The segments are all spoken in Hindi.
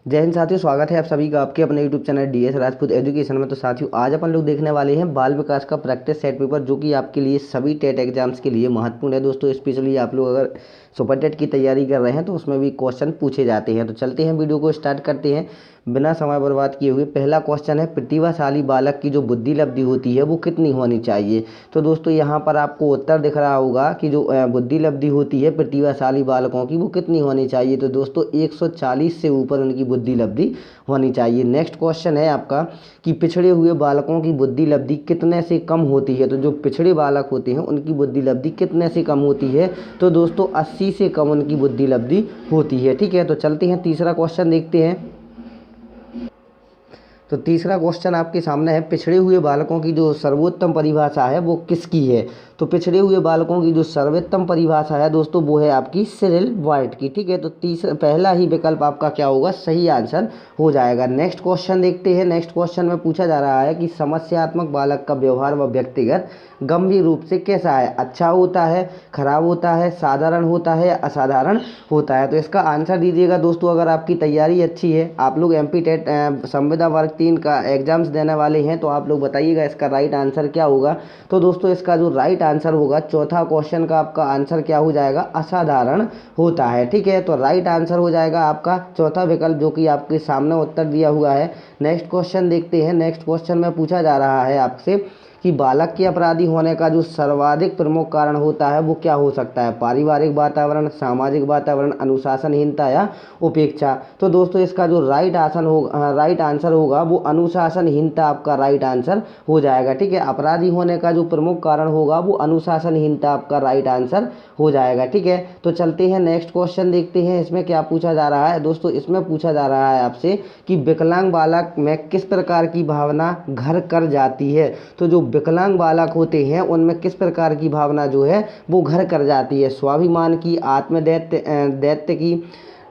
जय हिंद साथियों, स्वागत है आप सभी का आपके अपने YouTube channel DS Rajput education में। तो साथियों, आज अपन लोग देखने वाले हैं बाल विकास का प्रैक्टिस सेट पेपर, जो कि आपके लिए सभी टेट एग्जाम्स के लिए महत्वपूर्ण है दोस्तों। स्पेशली आप लोग अगर सुपर टेट की तैयारी कर रहे हैं तो उसमें भी क्वेश्चन पूछे जाते हैं। तो चलते हैं, वीडियो को स्टार्ट करते हैं बिना समय बर्बाद किए हुए। पहला क्वेश्चन है, प्रतिभाशाली बालक की जो बुद्धि लब्धि होती है वो कितनी होनी चाहिए। तो दोस्तों यहाँ पर आपको उत्तर दिख रहा होगा कि जो बुद्धि लब्धि होती है प्रतिभाशाली बालकों की वो कितनी होनी चाहिए। तो दोस्तों 140 से ऊपर उनकी बुद्धि लब्धि होनी चाहिए। नेक्स्ट क्वेश्चन है आपका कि पिछड़े हुए बालकों की बुद्धि लब्धि कितने से कम होती है। तो जो पिछड़े बालक होते हैं उनकी बुद्धि लब्धि कितने से कम होती है। तो दोस्तों 80 से कम उनकी बुद्धि लब्धि होती है। ठीक है, तो चलते हैं तीसरा क्वेश्चन देखते हैं। तो तीसरा क्वेश्चन आपके सामने है, पिछड़े हुए बालकों की जो सर्वोत्तम परिभाषा है वो किसकी है। तो पिछड़े हुए बालकों की जो सर्वोत्तम परिभाषा है दोस्तों वो है आपकी सिरिल वाइट की। ठीक है, तो पहला ही विकल्प आपका क्या होगा, सही आंसर हो जाएगा। नेक्स्ट क्वेश्चन देखते हैं। नेक्स्ट क्वेश्चन में पूछा जा रहा है कि समस्यात्मक बालक का व्यवहार व व्यक्तिगत गंभीर रूप से कैसा है। अच्छा होता है, खराब होता है, साधारण होता है या असाधारण होता है। तो इसका आंसर दीजिएगा दोस्तों। अगर आपकी तैयारी अच्छी है, आप लोग एमपी टेट संविदा वर्ग 3 का एग्जाम्स देने वाले हैं, तो आप लोग बताइएगा इसका राइट आंसर क्या होगा। तो दोस्तों इसका जो राइट आंसर होगा, चौथा क्वेश्चन का आपका आंसर क्या हो जाएगा, असाधारण होता है। ठीक है, तो राइट आंसर हो जाएगा आपका चौथा विकल्प, जो कि आपके सामने उत्तर दिया हुआ है। नेक्स्ट क्वेश्चन देखते हैं। नेक्स्ट क्वेश्चन में पूछा जा रहा है आपसे कि बालक के अपराधी होने का जो सर्वाधिक प्रमुख कारण होता है वो क्या हो सकता है। पारिवारिक वातावरण, सामाजिक वातावरण, अनुशासनहीनता या उपेक्षा। तो दोस्तों इसका जो राइट आंसर होगा वो अनुशासनहीनता आपका राइट आंसर हो जाएगा। ठीक है, अपराधी होने का जो प्रमुख कारण होगा वो अनुशासनहीनता आपका राइट आंसर हो जाएगा। ठीक है, तो चलते हैं नेक्स्ट क्वेश्चन देखते हैं। इसमें क्या पूछा जा रहा है दोस्तों, इसमें पूछा जा रहा है आपसे कि विकलांग बालक में किस प्रकार की भावना घर कर जाती है। तो जो विकलांग बालक होते हैं उनमें किस प्रकार की भावना जो है वो घर कर जाती है। स्वाभिमान की, दैत्य की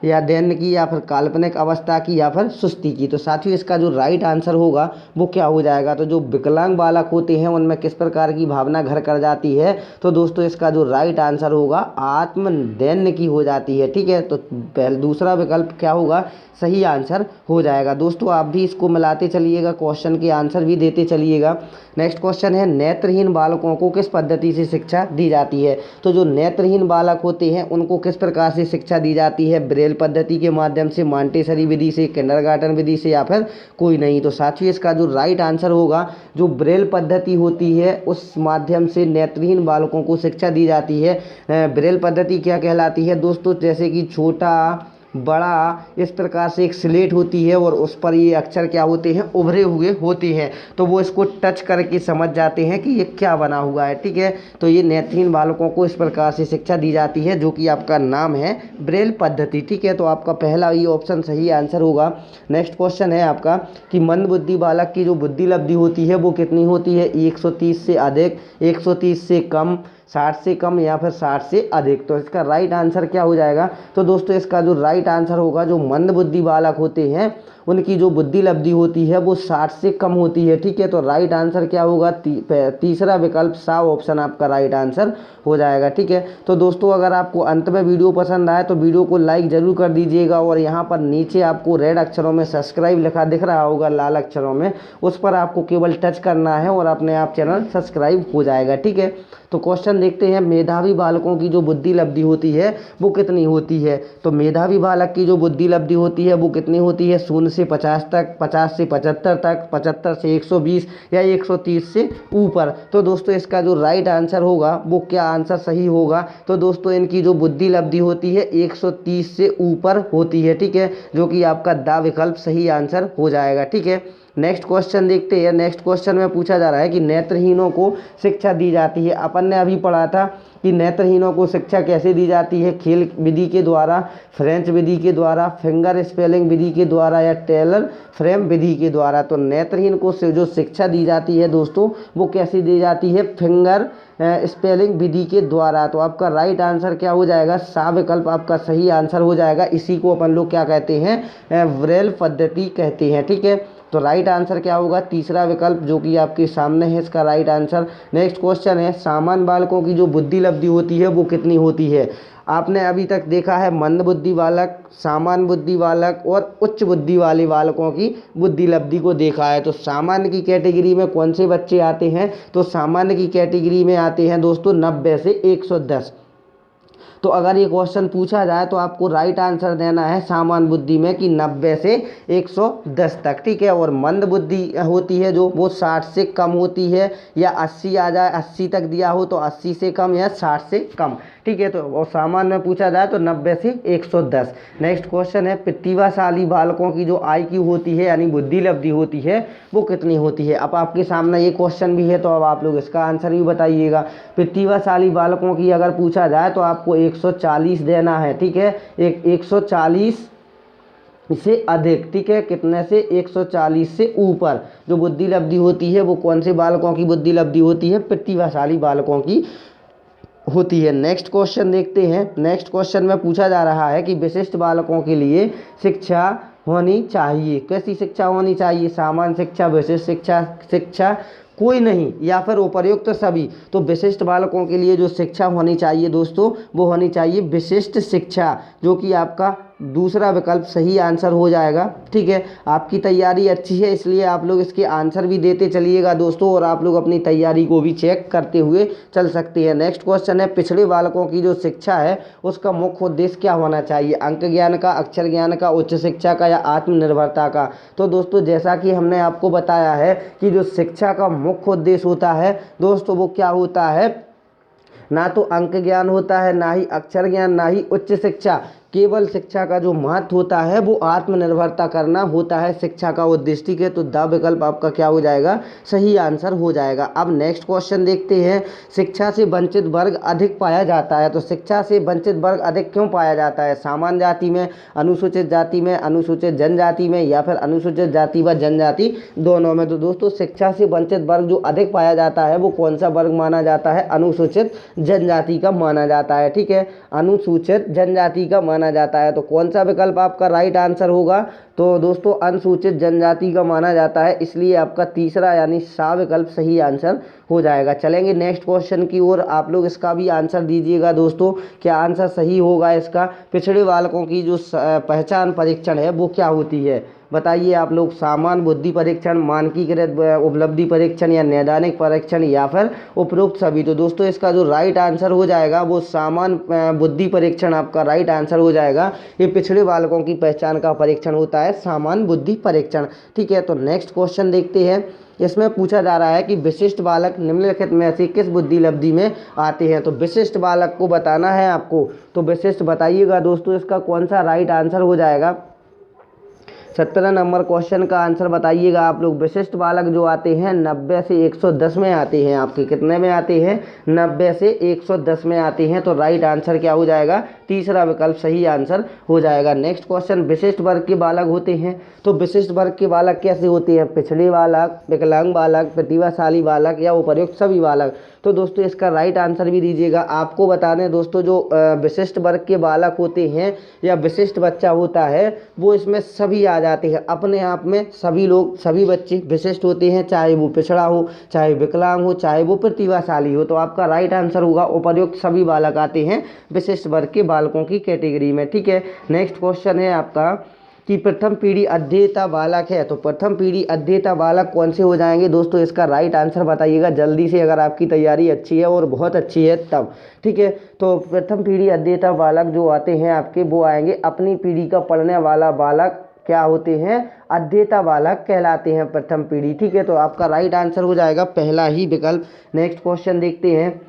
या दैन्य की, या फिर काल्पनिक अवस्था की, या फिर सुस्ती की। तो साथियों इसका जो राइट आंसर होगा वो क्या हो जाएगा। तो जो विकलांग बालक होते हैं उनमें किस प्रकार की भावना घर कर जाती है। तो दोस्तों इसका जो राइट आंसर होगा आत्म दैन्य की हो जाती है। ठीक है, तो दूसरा विकल्प क्या होगा, सही आंसर हो जाएगा। दोस्तों आप भी इसको मिलाते चलिएगा, क्वेश्चन के आंसर भी देते चलिएगा। नेक्स्ट क्वेश्चन है, नेत्रहीन बालकों को किस पद्धति से शिक्षा दी जाती है। तो जो नेत्रहीन बालक होते हैं उनको किस प्रकार से शिक्षा दी जाती है, ब्रेल पद्धति के माध्यम से, मॉन्टेसरी विधि से, किंडरगार्टन विधि से, या फिर कोई नहीं। तो साथियों इसका जो राइट आंसर होगा, जो ब्रेल पद्धति होती है उस माध्यम से नेत्रहीन बालकों को शिक्षा दी जाती है। ब्रेल पद्धति क्या कहलाती है दोस्तों, जैसे कि छोटा, बड़ा, इस प्रकार से एक स्लेट होती है और उस पर ये अक्षर क्या होते हैं, उभरे हुए होते हैं। तो वो इसको टच करके समझ जाते हैं कि ये क्या बना हुआ है। ठीक है, तो ये नेत्रहीन बालकों को इस प्रकार से शिक्षा दी जाती है, जो कि आपका नाम है ब्रेल पद्धति। ठीक है, तो आपका पहला ये ऑप्शन सही आंसर होगा। नेक्स्ट क्वेश्चन है आपका कि मंद बुद्धि बालक की जो बुद्धि लब्धि होती है वो कितनी होती है। 130 से अधिक, 130 से कम, 60 से कम, या फिर 60 से अधिक। तो इसका राइट आंसर क्या हो जाएगा। तो दोस्तों इसका जो राइट आंसर होगा, जो मंद बुद्धि बालक होते हैं उनकी जो बुद्धि लब्धि होती है वो 60 से कम होती है। ठीक है, तो राइट आंसर क्या होगा, तीसरा विकल्प, सा ऑप्शन आपका राइट आंसर हो जाएगा। ठीक है, तो दोस्तों अगर आपको अंत में वीडियो पसंद आए तो वीडियो को लाइक जरूर कर दीजिएगा, और यहाँ पर नीचे आपको रेड अक्षरों में सब्सक्राइब लिखा दिख रहा होगा लाल अक्षरों में, उस पर आपको केवल टच करना है और अपने आप चैनल सब्सक्राइब हो जाएगा। ठीक है, तो क्वेश्चन देखते हैं, मेधावी बालकों की जो बुद्धि लब्धि होती है वो कितनी होती है। तो मेधावी बालक की जो बुद्धि लब्धि होती है वो कितनी होती है, 0 से 50 तक, 50 से 75 तक, 75 से 120, या 130 से ऊपर। तो दोस्तों इसका जो राइट आंसर होगा वो क्या आंसर सही होगा। तो दोस्तों इनकी जो बुद्धि लब्धि होती है 130 से ऊपर होती है। ठीक है, जो कि आपका दा विकल्प सही आंसर हो जाएगा। ठीक है, नेक्स्ट क्वेश्चन देखते हैं। नेक्स्ट क्वेश्चन में पूछा जा रहा है कि नेत्रहीनों को शिक्षा दी जाती है। अपन ने अभी पढ़ा था कि नेत्रहीनों को शिक्षा कैसे दी जाती है, खेल विधि के द्वारा, फ्रेंच विधि के द्वारा, फिंगर स्पेलिंग विधि के द्वारा, या टेलर फ्रेम विधि के द्वारा। तो नेत्रहीन को जो शिक्षा दी जाती है दोस्तों वो कैसे दी जाती है, फिंगर स्पेलिंग विधि के द्वारा। तो आपका राइट आंसर क्या हो जाएगा, सा विकल्प आपका सही आंसर हो जाएगा। इसी को अपन लोग क्या कहते हैं, ब्रेल पद्धति कहते हैं। ठीक है, तो राइट आंसर क्या होगा, तीसरा विकल्प जो कि आपके सामने है इसका राइट आंसर। नेक्स्ट क्वेश्चन है, सामान्य बालकों की जो बुद्धि लब्धि होती है वो कितनी होती है। आपने अभी तक देखा है मंद बुद्धि बालक, सामान्य बुद्धि बालक और उच्च बुद्धि वाले बालकों की बुद्धि लब्धि को देखा है। तो सामान्य की कैटेगरी में कौन से बच्चे आते हैं, तो सामान्य की कैटेगरी में आते हैं दोस्तों 90 से 110। तो अगर ये क्वेश्चन पूछा जाए तो आपको राइट आंसर देना है सामान्य बुद्धि में कि 90 से 110 तक, ठीक है। और मंद बुद्धि होती है जो वो 60 से कम होती है, या 80 आ जाए, 80 तक दिया हो तो 80 से कम या 60 से कम, ठीक है। तो और सामान्य में पूछा जाए तो 90 से 110। नेक्स्ट क्वेश्चन है, प्रतिभाशाली बालकों की जो IQ होती है यानी बुद्धि लब्धि होती है वो कितनी होती है। अब आपके सामने ये क्वेश्चन भी है तो अब आप लोग इसका आंसर भी बताइएगा। प्रतिभाशाली बालकों की अगर पूछा जाए तो आपको 140 देना है, ठीक है। 140 से अधिक, ठीक है। कितने से, 140 से ऊपर जो बुद्धि लब्धि होती है वो कौन से बालकों की बुद्धि लब्धि होती है, प्रतिभाशाली बालकों की होती है। नेक्स्ट क्वेश्चन देखते हैं। नेक्स्ट क्वेश्चन में पूछा जा रहा है कि विशिष्ट बालकों के लिए शिक्षा होनी चाहिए। कैसी शिक्षा होनी चाहिए, सामान्य शिक्षा, विशिष्ट शिक्षा, शिक्षा कोई नहीं, या फिर उपर्युक्त सभी। तो विशिष्ट बालकों के लिए जो शिक्षा होनी चाहिए दोस्तों वो होनी चाहिए विशिष्ट शिक्षा, जो कि आपका दूसरा विकल्प सही आंसर हो जाएगा, ठीक है। आपकी तैयारी अच्छी है इसलिए आप लोग इसके आंसर भी देते चलिएगा दोस्तों, और आप लोग अपनी तैयारी को भी चेक करते हुए चल सकते हैं। नेक्स्ट क्वेश्चन है, पिछड़े बालकों की जो शिक्षा है उसका मुख्य उद्देश्य क्या होना चाहिए, अंक ज्ञान का, अक्षर ज्ञान का, उच्च शिक्षा का, या आत्मनिर्भरता का। तो दोस्तों जैसा कि हमने आपको बताया है कि जो शिक्षा का मुख्य उद्देश्य होता है दोस्तों वो क्या होता है, ना तो अंक ज्ञान होता है, ना ही अक्षर ज्ञान, ना ही उच्च शिक्षा। केवल शिक्षा का जो महत्व होता है वो आत्मनिर्भरता करना होता है शिक्षा का उद्देश्य, ठीक है। तो द विकल्प आपका क्या हो जाएगा, सही आंसर हो जाएगा। अब नेक्स्ट क्वेश्चन देखते हैं, शिक्षा से वंचित वर्ग अधिक पाया जाता है। तो शिक्षा से वंचित वर्ग अधिक क्यों पाया जाता है, सामान्य जाति में, अनुसूचित जाति में, अनुसूचित जनजाति में, या फिर अनुसूचित जाति व जनजाति दोनों में। तो दोस्तों शिक्षा से वंचित वर्ग जो अधिक पाया जाता है वो कौन सा वर्ग माना जाता है, अनुसूचित जनजाति का माना जाता है, ठीक है। अनुसूचित जनजाति का माना जाता है। तो कौन सा विकल्प आपका राइट आंसर होगा, तो दोस्तों अनुसूचित जनजाति का माना जाता है, इसलिए आपका तीसरा यानी सा विकल्प सही आंसर हो जाएगा। चलेंगे नेक्स्ट क्वेश्चन की ओर, आप लोग इसका भी आंसर दीजिएगा दोस्तों, क्या आंसर सही होगा इसका। पिछड़े बालकों की जो पहचान परीक्षण है वो क्या होती है, बताइए आप लोग। सामान्य बुद्धि परीक्षण, मानकीकृत उपलब्धि परीक्षण, या नैदानिक परीक्षण, या फिर उपरोक्त सभी। तो दोस्तों इसका जो राइट आंसर हो जाएगा वो सामान्य बुद्धि परीक्षण आपका राइट आंसर हो जाएगा। ये पिछड़े बालकों की पहचान का परीक्षण होता है सामान्य बुद्धि परीक्षण, ठीक है। तो नेक्स्ट क्वेश्चन देखते हैं। इसमें पूछा जा रहा है कि विशिष्ट बालक निम्नलिखित में से किस बुद्धि लब्धि में आते हैं। तो विशिष्ट बालक को बताना है आपको, तो विशिष्ट बताइएगा दोस्तों इसका कौन सा राइट आंसर हो जाएगा। 17 नंबर क्वेश्चन का आंसर बताइएगा आप लोग। विशिष्ट बालक जो आते हैं 90 से 110 में आते हैं, आपके कितने में आते हैं, 90 से 110 में आते हैं। तो राइट आंसर क्या हो जाएगा, तीसरा विकल्प सही आंसर हो जाएगा। नेक्स्ट क्वेश्चन, विशिष्ट वर्ग के बालक होते हैं। तो विशिष्ट वर्ग के बालक कैसे होते हैं, पिछड़े बालक, विकलांग बालक, प्रतिभाशाली बालक, या उपर्युक्त सभी बालक। तो दोस्तों इसका राइट आंसर भी दीजिएगा। आपको बता दें दोस्तों जो विशिष्ट वर्ग के बालक होते हैं या विशिष्ट बच्चा होता है वो इसमें सभी आ जाते हैं, अपने आप में सभी लोग, सभी बच्चे विशिष्ट होते हैं, चाहे वो पिछड़ा हो, चाहे विकलांग हो, चाहे वो प्रतिभाशाली हो। तो आपका राइट आंसर होगा उपर्युक्त सभी बालक आते हैं विशिष्ट वर्ग के बालकों की कैटेगरी में, ठीक है। नेक्स्ट क्वेश्चन है आपका कि प्रथम पीढ़ी अध्येता बालक है। तो प्रथम पीढ़ी अध्येता बालक कौन से हो जाएंगे दोस्तों, इसका राइट आंसर बताइएगा जल्दी से, अगर आपकी तैयारी अच्छी है और बहुत अच्छी है तब, ठीक है। तो प्रथम पीढ़ी अध्येता बालक जो आते हैं आपके वो आएंगे अपनी पीढ़ी का पढ़ने वाला बालक, क्या होते हैं, अध्येता बालक कहलाते हैं प्रथम पीढ़ी, ठीक है। तो आपका राइट आंसर हो जाएगा पहला ही विकल्प। नेक्स्ट क्वेश्चन देखते हैं।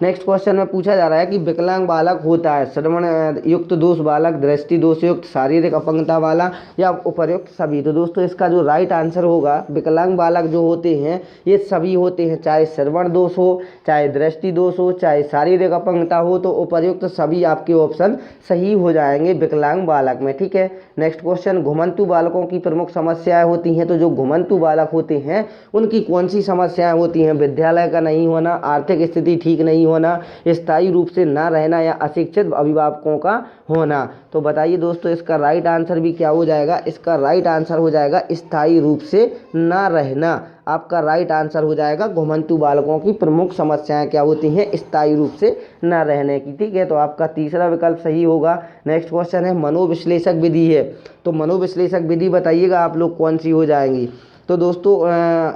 नेक्स्ट क्वेश्चन में पूछा जा रहा है कि विकलांग बालक होता है श्रवण युक्त दोष बालक, दृष्टि दोष युक्त, शारीरिक अपंगता वाला, या उपर्युक्त सभी। तो दोस्तों इसका जो राइट आंसर होगा, विकलांग बालक जो होते हैं ये सभी होते हैं, चाहे श्रवण दोष हो, चाहे दृष्टि दोष हो, चाहे शारीरिक अपंगता हो, तो उपर्युक्त सभी आपके ऑप्शन सही हो जाएंगे विकलांग बालक में, ठीक है। नेक्स्ट क्वेश्चन, घुमंतु बालकों की प्रमुख समस्याएं होती हैं। तो जो घुमंतु बालक होते हैं उनकी कौन सी समस्याएं होती हैं, विद्यालय का नहीं होना, आर्थिक स्थिति ठीक नहीं होना, स्थायी रूप से ना रहना या अशिक्षित अभिभावकों का होना। तो बताइए दोस्तों इसका राइट आंसर भी क्या हो जाएगा? इसका राइट आंसर हो जाएगा स्थायी रूप से ना रहना। आपका राइट आंसर हो जाएगा घुमंतु बालकों की प्रमुख समस्याएं क्या होती हैं? स्थायी रूप से ना रहने की। ठीक है, तो आपका तीसरा विकल्प सही होगा। नेक्स्ट क्वेश्चन है मनोविश्लेषक विधि है, तो मनोविश्लेषक विधि बताइएगा आप लोग कौन सी हो जाएंगी? तो दोस्तों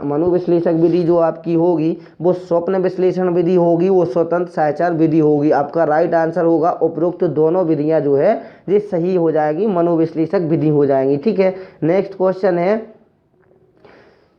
मनोविश्लेषक विधि जो आपकी होगी वो स्वप्न विश्लेषण विधि होगी, वो स्वतंत्र साक्षात्कार विधि होगी। आपका राइट आंसर होगा उपरोक्त दोनों विधियां जो है ये सही हो जाएगी, मनोविश्लेषक विधि हो जाएंगी। ठीक है, नेक्स्ट क्वेश्चन है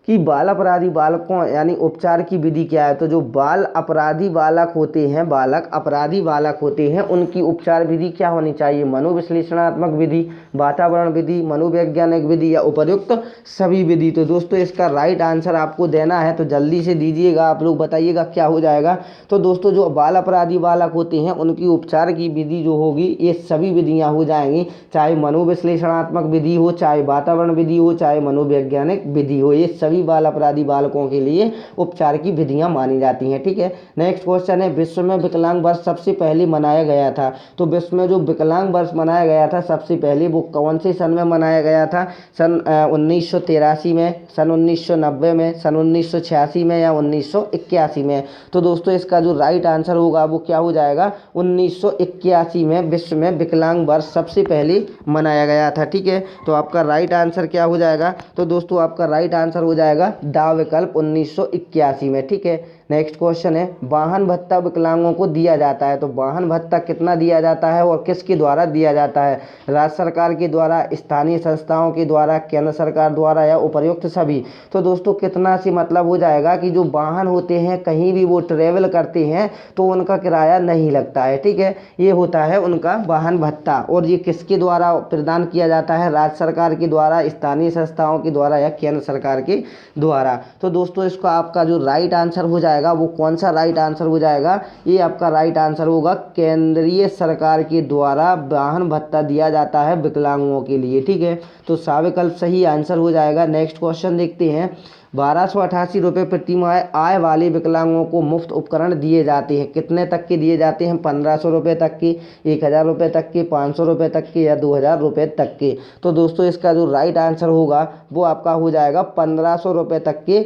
कि बाल अपराधी बालकों यानी उपचार की विधि क्या है? तो जो बाल अपराधी बालक होते हैं, बालक अपराधी बालक होते हैं, उनकी उपचार विधि क्या होनी चाहिए? मनोविश्लेषणात्मक विधि, वातावरण विधि, मनोवैज्ञानिक विधि या उपर्युक्त सभी विधि। तो दोस्तों इसका राइट आंसर आपको देना है, तो जल्दी से दीजिएगा, आप लोग बताइएगा क्या हो जाएगा। तो दोस्तों जो बाल अपराधी बालक होते हैं उनकी उपचार की विधि जो होगी ये सभी विधियाँ हो जाएंगी, चाहे मनोविश्लेषणात्मक विधि हो, चाहे वातावरण विधि हो, चाहे मनोवैज्ञानिक विधि हो, ये सभी बाल अपराधी बालकों के लिए उपचार की विधियां मानी जाती हैं। ठीक है, नेक्स्ट क्वेश्चन है विश्व में विकलांग वर्ष सबसे पहले मनाया गया था। तो विश्व में जो विकलांग वर्ष मनाया गया था सबसे पहले वो कौन से सन में मनाया गया था? सन 1983 में, सन 1990 में, सन 1986 में या 1981 में? तो दोस्तों इसका जो राइट आंसर होगा वो क्या हो जाएगा? 1981 में विश्व में विकलांग वर्ष सबसे पहले मनाया गया था। ठीक है, तो आपका राइट आंसर क्या हो जाएगा? तो दोस्तों आपका राइट आंसर हो जाएगा दा विकल्प 1981 में। ठीक है, नेक्स्ट क्वेश्चन है वाहन भत्ता विकलांगों को दिया जाता है। तो वाहन भत्ता कितना दिया जाता है और किसके द्वारा दिया जाता है? राज्य सरकार के द्वारा, स्थानीय संस्थाओं के द्वारा, केंद्र सरकार द्वारा या उपर्युक्त सभी? तो दोस्तों कितना से मतलब हो जाएगा कि जो वाहन होते हैं कहीं भी वो ट्रेवल करते हैं तो उनका किराया नहीं लगता है। ठीक है, ये होता है उनका वाहन भत्ता, और ये किसके द्वारा प्रदान किया जाता है? राज्य सरकार के द्वारा, स्थानीय संस्थाओं के द्वारा या केंद्र सरकार के द्वारा। तो दोस्तों इसका आपका जो राइट आंसर हो जाएगा वो कौन सा राइट आंसर हो जाएगा? ये आपका राइट आंसर होगा केंद्रीय सरकार के द्वारा वाहन भत्ता दिया जाता है विकलांगों के लिए। ठीक है, तो सा विकल्प सही आंसर हो जाएगा। नेक्स्ट क्वेश्चन देखते हैं 1288 रुपये प्रति माह आय वाले विकलांगों को मुफ्त उपकरण दिए जाते हैं। कितने तक के दिए जाते हैं? 1500 रुपये तक के, 1000 रुपये तक के, 500 रुपये तक के या 2000 रुपये तक के? तो दोस्तों इसका जो राइट आंसर होगा वो आपका हो जाएगा 1500 रुपये तक के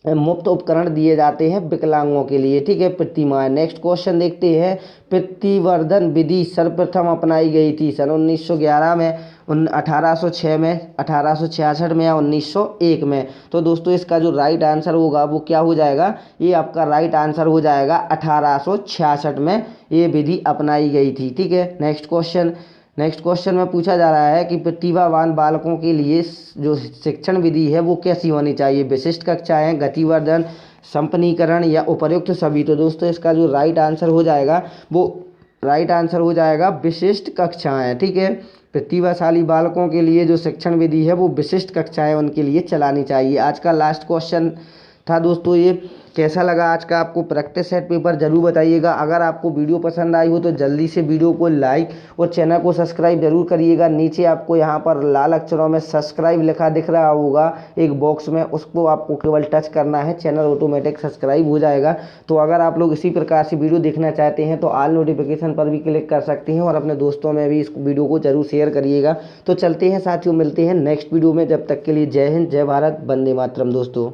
मुफ्त उपकरण दिए जाते हैं विकलांगों के लिए। ठीक है, प्रति माह। नेक्स्ट क्वेश्चन देखते हैं प्रतिवर्धन विधि सर्वप्रथम अपनाई गई थी सन 1911 में, 1806 में, 1866 में या 1901 में? तो दोस्तों इसका जो राइट आंसर होगा वो क्या हो जाएगा? ये आपका राइट आंसर हो जाएगा 1866 में ये विधि अपनाई गई थी। ठीक है, नेक्स्ट क्वेश्चन में पूछा जा रहा है कि प्रतिभावान बालकों के लिए जो शिक्षण विधि है वो कैसी होनी चाहिए? विशिष्ट कक्षाएं, गतिवर्धन, संपनीकरण या उपर्युक्त सभी? तो दोस्तों इसका जो राइट आंसर हो जाएगा वो राइट आंसर हो जाएगा विशिष्ट कक्षाएं। ठीक है, प्रतिभाशाली बालकों के लिए जो शिक्षण विधि है वो विशिष्ट कक्षाएं उनके लिए चलानी चाहिए। आज का लास्ट क्वेश्चन था दोस्तों ये। कैसा लगा आज का आपको प्रैक्टिस सेट पेपर जरूर बताइएगा। अगर आपको वीडियो पसंद आई हो तो जल्दी से वीडियो को लाइक और चैनल को सब्सक्राइब जरूर करिएगा। नीचे आपको यहाँ पर लाल अक्षरों में सब्सक्राइब लिखा दिख रहा होगा एक बॉक्स में, उसको आपको केवल टच करना है, चैनल ऑटोमेटिक सब्सक्राइब हो जाएगा। तो अगर आप लोग इसी प्रकार से वीडियो देखना चाहते हैं तो ऑल नोटिफिकेशन पर भी क्लिक कर सकते हैं और अपने दोस्तों में भी इस वीडियो को जरूर शेयर करिएगा। तो चलते हैं साथियों, मिलते हैं नेक्स्ट वीडियो में। जब तक के लिए जय हिंद, जय भारत, वंदे मातरम दोस्तों।